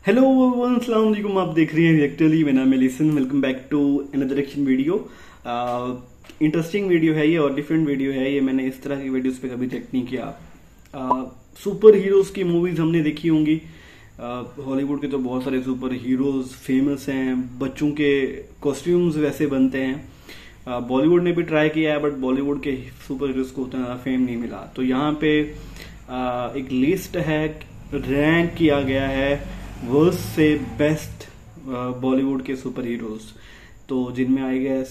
Hello अस्सलाम वालेकुम। आप देख रहे हैं एक्चुअली मेरा नाम है listen. Welcome back to another action video. Interesting video है ये और डिफरेंट वीडियो है ये। मैंने इस तरह की वीडियोस पे कभी चेक नहीं किया। सुपर हीरोज की मूवीज हमने देखी होंगी। हॉलीवुड के तो बहुत सारे सुपर हीरोज फेमस हैं। बच्चों के कॉस्ट्यूम्स वैसे बनते हैं। बॉलीवुड ने भी ट्राई किया है बट बॉलीवुड के सुपर हीरोज को उतना ज़्यादा फेम नहीं मिला। तो यहाँ पे एक लिस्ट है, रैंक किया गया है वर्स्ट से बेस्ट बॉलीवुड के सुपर हीरोज। तो जिनमें आई गेस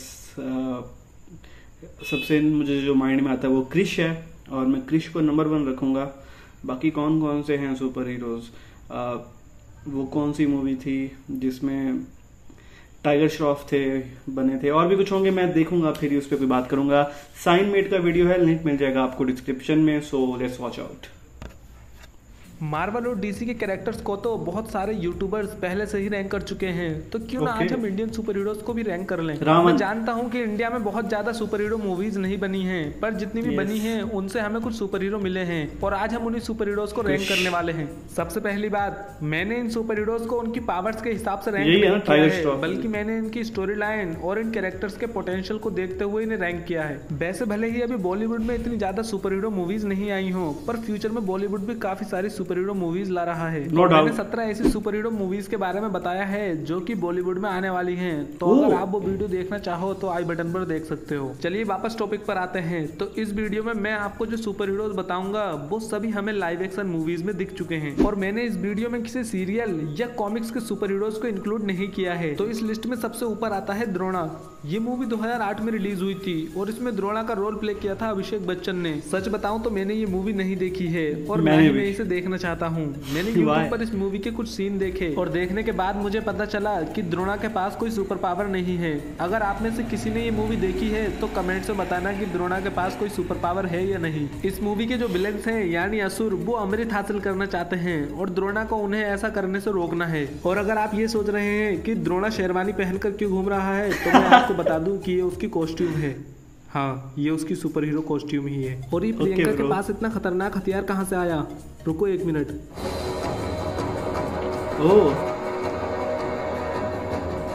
सबसे मुझे जो माइंड में आता है वो क्रिश है और मैं क्रिश को नंबर 1 रखूंगा। बाकी कौन कौन से हैं सुपर हीरोज, वो कौन सी मूवी थी जिसमें टाइगर श्रॉफ थे बने थे, और भी कुछ होंगे, मैं देखूंगा फिर ही उस पर कोई बात करूंगा। साइन मेड का वीडियो है, लिंक मिल जाएगा आपको डिस्क्रिप्शन में। So let's watch out. Marvel और डीसी के कैरेक्टर्स को तो बहुत सारे यूट्यूबर्स पहले से ही रैंक कर चुके हैं, तो क्यों ना आज हम इंडियन सुपर हीरोज को भी रैंक कर लें। मैं जानता हूं कि इंडिया में बहुत ज्यादा सुपर हीरो मूवीज नहीं बनी हैं, पर जितनी भी बनी हैं उनसे हमें कुछ सुपर हीरो मिले हैं और आज हम उन्हीं सुपर हीरोज को रैंक करने वाले हैं। सबसे पहली बात, मैंने इन सुपर हीरोज को उनकी पावर्स के हिसाब से रैंक नहीं किया है, बल्कि मैंने इनकी स्टोरी लाइन और इन कैरेक्टर्स के पोटेंशियल को देखते हुए इन्हें रैंक किया है। वैसे भले ही अभी बॉलीवुड में इतनी ज्यादा सुपर हीरो मूवीज नहीं आई हो, पर फ्यूचर में बॉलीवुड भी काफी सारी सुपर हीरो मूवीज ला रहा है। तो मैंने 17 ऐसी सुपर हीरो मूवीज के बारे में बताया है जो कि बॉलीवुड में आने वाली हैं। तो अगर आप वो वीडियो देखना चाहो तो आई बटन पर देख सकते हो। चलिए वापस टॉपिक पर आते हैं। तो इस वीडियो में मैं आपको जो सुपर हीरोज बताऊंगा वो सभी हमें लाइव एक्शन मूवीज में दिख चुके हैं और मैंने इस वीडियो में किसी सीरियल या कॉमिक्स के सुपर हीरोज को इंक्लूड नहीं किया है। तो इस लिस्ट में सबसे ऊपर आता है द्रोणा। ये मूवी 2008 में रिलीज हुई थी और इसमें द्रोणा का रोल प्ले किया था अभिषेक बच्चन ने। सच बताऊं तो मैंने ये मूवी नहीं देखी है और मैं इसे देखना चाहता हूँ। मैंने यूट्यूब पर इस मूवी के कुछ सीन देखे और देखने के बाद मुझे पता चला कि द्रोणा के पास कोई सुपर पावर नहीं है। अगर आप में से किसी ने ये मूवी देखी है तो कमेंट में बताना कि द्रोणा के पास कोई सुपर पावर है या नहीं। इस मूवी के जो विलेन्स हैं यानी असुर, वो अमृत हासिल करना चाहते हैं और द्रोणा को उन्हें ऐसा करने से रोकना है। और अगर आप ये सोच रहे हैं कि द्रोणा शेरवानी पहनकर क्यों घूम रहा है, तो मैं आपको बता दूं कि ये उसकी कॉस्ट्यूम है। हाँ, ये उसकी सुपर हीरो कॉस्ट्यूम ही है। और ये प्रियंका के पास इतना खतरनाक हथियार कहाँ से आया? रुको 1 मिनट।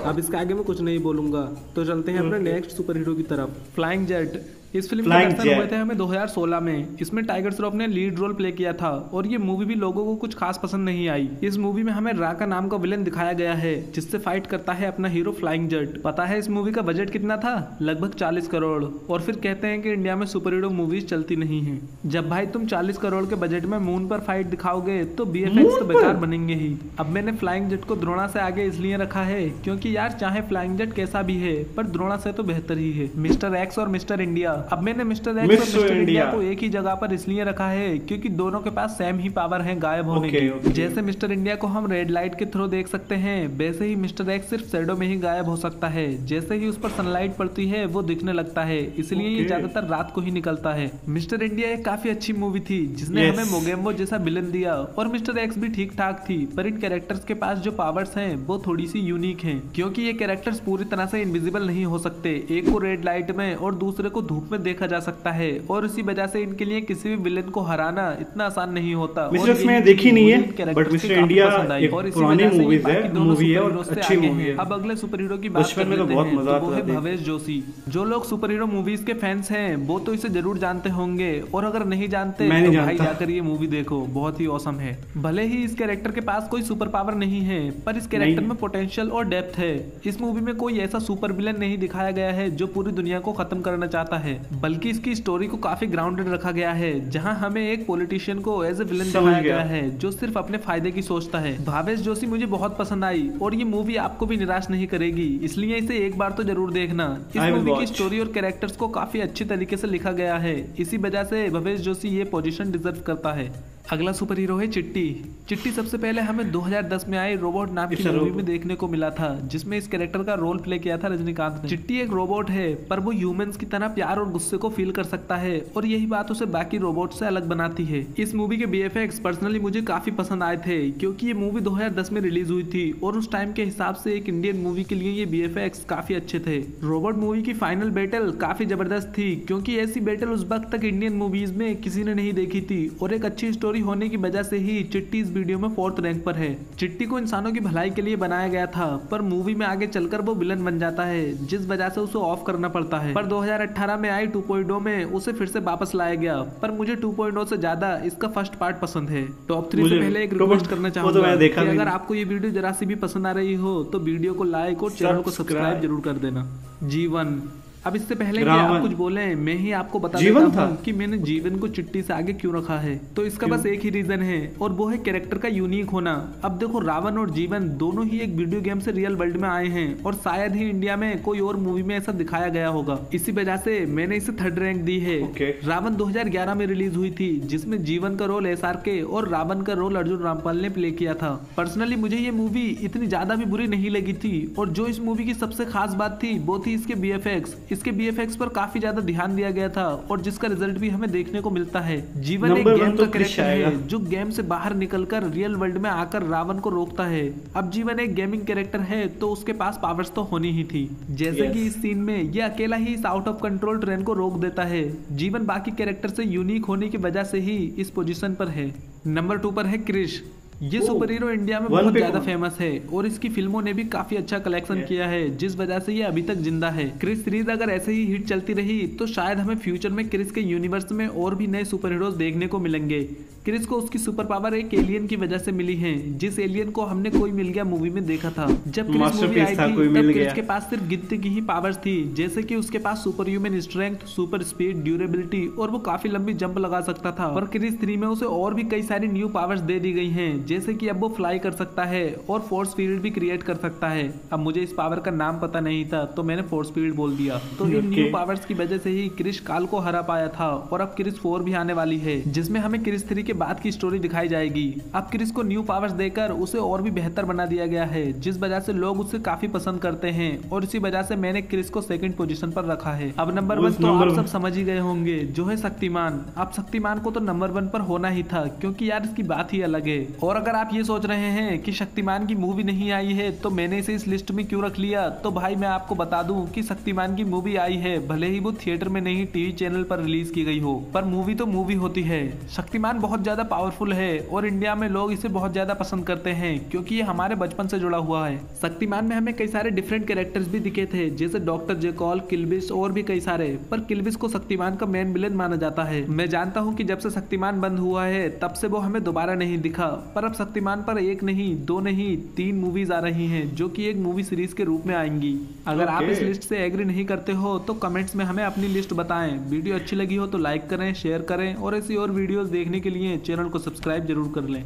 अब इसके आगे मैं कुछ नहीं बोलूंगा, तो चलते हैं अपने नेक्स्ट सुपर हीरो की तरफ। Flying jet. इस फिल्म के दर्शन हुए थे हमें 2016 में। इसमें टाइगर श्रॉफ ने लीड रोल प्ले किया था और ये मूवी भी लोगों को कुछ खास पसंद नहीं आई। इस मूवी में हमें राका नाम का विलेन दिखाया गया है जिससे फाइट करता है अपना हीरो फ्लाइंग जेट। पता है इस मूवी का बजट कितना था? लगभग 40 करोड़। और फिर कहते हैं कि इंडिया में सुपर हीरो मूवीज चलती नहीं है। जब भाई तुम 40 करोड़ के बजट में मून पर फाइट दिखाओगे तो BFX तो बेकार बनेंगे ही। अब मैंने फ्लाइंग जेट को द्रोणा से आगे इसलिए रखा है क्योंकि यार चाहे फ्लाइंग जेट कैसा भी है पर द्रोणा से तो बेहतर ही है। मिस्टर एक्स और मिस्टर इंडिया। अब मैंने मिस्टर एक्स और मिस्टर इंडिया को एक ही जगह पर इसलिए रखा है क्योंकि दोनों के पास सेम ही पावर है गायब होने की। जैसे मिस्टर इंडिया को हम रेड लाइट के थ्रू देख सकते हैं, वैसे ही मिस्टर एक्स सिर्फ शैडो में ही गायब हो सकता है। जैसे ही उस पर सनलाइट पड़ती है वो दिखने लगता है, इसलिए ये ज्यादातर रात को ही निकलता है। मिस्टर इंडिया एक काफी अच्छी मूवी थी जिसने हमें मोगेम्बो जैसा विलन दिया और मिस्टर एक्स भी ठीक ठाक थी, पर इन कैरेक्टर्स के पास जो पावर्स हैं वो थोड़ी सी यूनिक हैं क्योंकि ये कैरेक्टर्स पूरी तरह से इनविजिबल नहीं हो सकते। एक को रेड लाइट में और दूसरे को धूप में देखा जा सकता है और इसी वजह से इनके लिए किसी भी विलेन को हराना इतना आसान नहीं होता। मिस्टर में देखी नहीं है बट मिस्टर इंडिया एक पुरानी मूवी है और अच्छी मूवी है। अब अगले सुपर हीरो की बात करते हैं, वो है भवेश जोशी। जो लोग सुपर हीरो मूवीज के फैंस हैं वो तो इसे जरूर जानते होंगे और अगर नहीं जानते तो भाई जाकर ये मूवी देखो, बहुत ही औसम है। भले ही इस कैरेक्टर के पास कोई सुपर पावर नहीं है पर इस कैरेक्टर में पोटेंशियल और डेप्थ है। इस मूवी में कोई ऐसा सुपर विलेन नहीं दिखाया गया है जो पूरी दुनिया को खत्म करना चाहता है, बल्कि इसकी स्टोरी को काफी ग्राउंडेड रखा गया है जहां हमें एक पॉलिटिशियन को एज ए विलेन दिखाया गया है जो सिर्फ अपने फायदे की सोचता है। भवेश जोशी मुझे बहुत पसंद आई और ये मूवी आपको भी निराश नहीं करेगी, इसलिए इसे एक बार तो जरूर देखना। इस मूवी की स्टोरी और कैरेक्टर्स को काफी अच्छी तरीके से लिखा गया है, इसी वजह से भवेश जोशी ये पोजीशन डिजर्व करता है। अगला सुपर हीरो है चिट्टी। चिट्टी सबसे पहले हमें 2010 में आई रोबोट नाम की मूवी में देखने को मिला था जिसमें इस कैरेक्टर का रोल प्ले किया था रजनीकांत ने। चिट्टी एक रोबोट है पर वो ह्यूमंस की तरह प्यार और गुस्से को फील कर सकता है और यही बात उसे बाकी रोबोट से अलग बनाती है। इस मूवी के BFX पर्सनली मुझे काफी पसंद आए थे क्योंकि ये मूवी 2010 में रिलीज हुई थी और उस टाइम के हिसाब से एक इंडियन मूवी के लिए ये BFX काफी अच्छे थे। रोबोट मूवी की फाइनल बैटल काफी जबरदस्त थी क्योंकि ऐसी बैटल उस वक्त तक इंडियन मूवीज में किसी ने नहीं देखी थी और एक अच्छी स्टोरी होने की वजह से ही चिट्टी इस वीडियो में 4th रैंक पर है। चिट्टी को इंसानों की भलाई के लिए बनाया गया था, पर मूवी में आगे चलकर वो विलन बन जाता है, जिस वजह से उसे ऑफ करना पड़ता है। पर 2018 में आई 2.0 में उसे फिर से वापस लाया गया, पर मुझे 2.0 से ज्यादा इसका फर्स्ट पार्ट पसंद है। टॉप 3 से पहले एक रिक्वेस्ट करना चाहूंगा कि अगर आपको ये वीडियो जरा सी भी पसंद आ रही हो तो वीडियो को लाइक और चैनल को सब्सक्राइब जरूर कर देना। जीवन। अब इससे पहले कि आप कुछ बोले, मैं ही आपको बता देता हूँ कि मैंने जीवन को चिट्टी से आगे क्यों रखा है। तो इसका बस एक ही रीजन है, और वो है कैरेक्टर का यूनिक होना। अब देखो, रावण और जीवन दोनों ही एक वीडियो गेम से रियल वर्ल्ड में आए हैं, और शायद ही इंडिया में कोई और मूवी में ऐसा दिखाया गया होगा। इसी वजह से मैंने इसे 3rd रैंक दी है। रावण 2011 में रिलीज हुई थी, जिसमें जीवन का रोल SRK और रावण का रोल अर्जुन रामपाल ने प्ले किया था। पर्सनली मुझे ये मूवी इतनी ज्यादा भी बुरी नहीं लगी थी, और जो इस मूवी की सबसे खास बात थी वो थी इसके BFX। इसके BFX पर काफी ज्यादा ध्यान दिया गया था, और जिसका रिजल्ट भी हमें देखने को मिलता है। जीवन एक गेम का कैरेक्टर है जो गेम से बाहर निकलकर रियल वर्ल्ड में आकर रावण को रोकता है। अब जीवन एक गेमिंग कैरेक्टर है, तो उसके पास पावर्स तो होनी ही थी, जैसे कि इस सीन में ये अकेला ही इस आउट ऑफ कंट्रोल ट्रेन को रोक देता है। जीवन बाकी कैरेक्टर से यूनिक होने की वजह से ही इस पोजीशन पर है। नंबर 2 पर है क्रिश। ये सुपर हीरो इंडिया में बहुत ज्यादा फेमस है, और इसकी फिल्मों ने भी काफी अच्छा कलेक्शन किया है, जिस वजह से ये अभी तक जिंदा है। क्रिस सीरीज अगर ऐसे ही हिट चलती रही तो शायद हमें फ्यूचर में क्रिस के यूनिवर्स में और भी नए सुपर हीरोज देखने को मिलेंगे। क्रिस को उसकी सुपर पावर एक एलियन की वजह से मिली है, जिस एलियन को हमने कोई मिल गया मूवी में देखा था। जब क्रिस मूवी आई थी तब क्रिस के पास सिर्फ गिनती की ही पावर्स थी, जैसे कि उसके पास superhuman strength, super speed, durability, और वो काफी लंबी जंप लगा सकता था। और क्रिस 3 में उसे और भी कई सारी न्यू पावर्स दे दी गई हैं, जैसे कि अब वो फ्लाई कर सकता है और फोर्स फील्ड भी क्रिएट कर सकता है। अब मुझे इस पावर का नाम पता नहीं था, तो मैंने फोर्स फील्ड बोल दिया। तो इन न्यू पावर्स की वजह से ही क्रिस काल को हरा पाया था, और अब क्रिस 4 भी आने वाली है, जिसमें हमें क्रिस 3 के बाद की स्टोरी दिखाई जाएगी। अब क्रिस को न्यू पावर्स देकर उसे और भी बेहतर बना दिया गया है, जिस वजह से लोग उसे काफी पसंद करते हैं, और इसी वजह से मैंने क्रिस को 2nd पोजीशन पर रखा है। अब नंबर 1 तो आप सब समझ ही गए होंगे, जो है शक्तिमान। अब शक्तिमान को तो नंबर 1 पर होना ही था, क्योंकि यार इसकी बात ही अलग है। और अगर आप ये सोच रहे हैं कि शक्तिमान की मूवी नहीं आई है तो मैंने इसे इस लिस्ट में क्यों रख लिया, तो भाई मैं आपको बता दूं कि शक्तिमान की मूवी आई है, भले ही वो थिएटर में नहीं टीवी चैनल पर रिलीज की गई हो, पर मूवी तो मूवी होती है। शक्तिमान बहुत ज्यादा पावरफुल है, और इंडिया में लोग इसे बहुत ज्यादा पसंद करते हैं, क्योंकि ये हमारे बचपन से जुड़ा हुआ है। शक्तिमान में हमें कई सारे डिफरेंट कैरेक्टर्स भी दिखे थे, जैसे डॉक्टर जेकॉल, किलबिश और भी कई सारे, पर किलबिश को शक्तिमान का मेन विलेन माना जाता है। मैं जानता हूँ कि जब से शक्तिमान बंद हुआ है तब से वो हमें दोबारा नहीं दिखा, पर अब शक्तिमान पर 1 नहीं 2 नहीं 3 मूवीज आ रही हैं, जो कि एक मूवी सीरीज के रूप में आएंगी। अगर आप इस लिस्ट से एग्री नहीं करते हो तो कमेंट्स में हमें अपनी लिस्ट बताएं। वीडियो अच्छी लगी हो तो लाइक करें, शेयर करें, और ऐसी और वीडियोस देखने के लिए चैनल को सब्सक्राइब जरूर कर लें।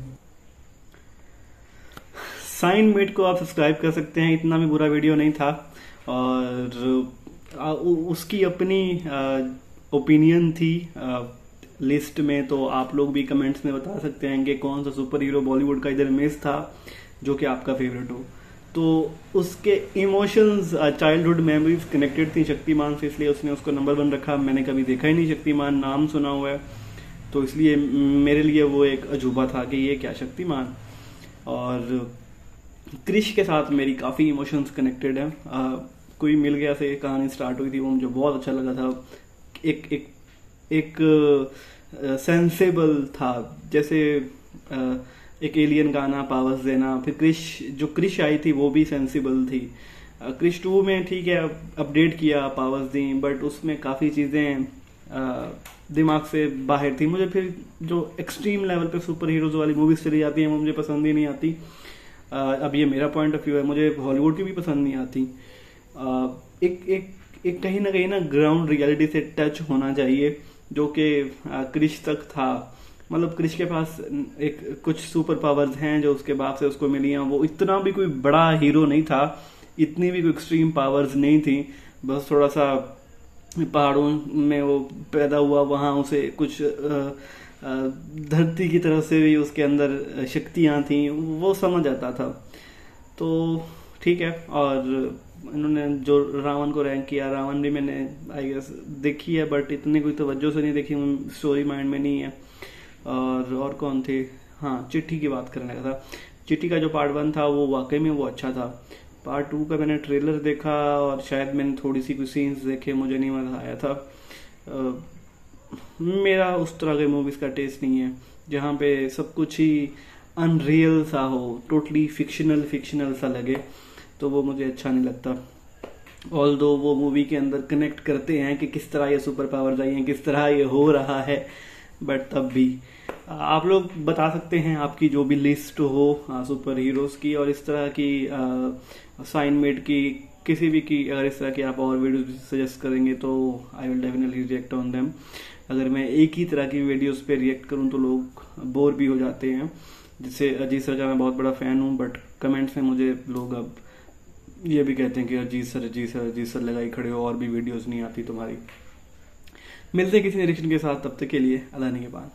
साइन मेड को आप सब्सक्राइब कर सकते हैं, इतना भी बुरा वीडियो नहीं था, और उसकी अपनी ओपिनियन थी लिस्ट में, तो आप लोग भी कमेंट्स में बता सकते हैं कि कौन सा सुपर हीरो बॉलीवुड का इधर मिस था जो कि आपका फेवरेट हो। तो उसके इमोशंस, चाइल्डहुड मेमोरीज कनेक्टेड थी शक्तिमान से, इसलिए उसने उसको नंबर 1 रखा। मैंने कभी देखा ही नहीं शक्तिमान, नाम सुना हुआ है, तो इसलिए मेरे लिए वो एक अजूबा था कि ये क्या शक्तिमान। और क्रिश के साथ मेरी काफ़ी इमोशंस कनेक्टेड है। कोई मिल गया से कहानी स्टार्ट हुई थी, वो मुझे बहुत अच्छा लगा था। एक सेंसेबल था, जैसे एक एलियन का आना, पावर्स देना। फिर क्रिश आई थी वो भी सेंसिबल थी। क्रिश 2 में ठीक है अपडेट किया, पावर्स दी, बट उसमें काफ़ी चीज़ें दिमाग से बाहर थी। मुझे फिर जो एक्सट्रीम लेवल पे सुपर हीरोज वाली मूवीज चली जाती हैं वो मुझे पसंद ही नहीं आती। अब ये मेरा पॉइंट ऑफ व्यू है, मुझे हॉलीवुड की भी पसंद नहीं आती। एक कहीं ना ग्राउंड रियलिटी से टच होना चाहिए, जो कि क्रिश तक था। मतलब क्रिश के पास एक कुछ सुपर पावर्स हैं जो उसके बाप से उसको मिली हैं। वो इतना भी कोई बड़ा हीरो नहीं था, इतनी भी कोई एक्सट्रीम पावर्स नहीं थी, बस थोड़ा सा पहाड़ों में वो पैदा हुआ, वहां उसे कुछ धरती की तरफ से भी उसके अंदर शक्तियां थी, वो समझ आता था। तो ठीक है। और इन्होंने जो रावण को रैंक किया, रावण भी मैंने आई गेस देखी है, बट इतनी कोई तवज्जो से नहीं देखी, स्टोरी माइंड में नहीं है। और कौन थे, हाँ चिट्ठी की बात करने लगा था। चिट्ठी का जो पार्ट 1 था वो वाकई में वो अच्छा था। पार्ट 2 का मैंने ट्रेलर देखा और शायद मैंने थोड़ी सी कुछ सीन्स देखे, मुझे नहीं मजा आया था। मेरा उस तरह के मूवीज का टेस्ट नहीं है जहाँ पे सब कुछ ही अनरियल सा हो, टोटली फिक्शनल सा लगे, तो वो मुझे अच्छा नहीं लगता। ऑल्दो वो मूवी के अंदर कनेक्ट करते हैं कि किस तरह ये सुपर पावर चाहिए, किस तरह ये हो रहा है, बट तब भी आप लोग बता सकते हैं आपकी जो भी लिस्ट हो सुपर हीरोज की और इस तरह की साइन मेड की किसी भी की, अगर इस तरह की आप और वीडियोस सजेस्ट करेंगे तो I will definitely react on them. अगर मैं एक ही तरह की वीडियोस पे रिएक्ट करूं तो लोग बोर भी हो जाते हैं, जिससे अजीत सर का मैं बहुत बड़ा फैन हूं, बट कमेंट्स में मुझे लोग अब ये भी कहते हैं कि अजीत सर लगाई खड़े हो, और भी वीडियोस नहीं आती तुम्हारी। मिलते हैं किसी निरीक्षण के साथ, तब तक के लिए अल्लाह निगहबान।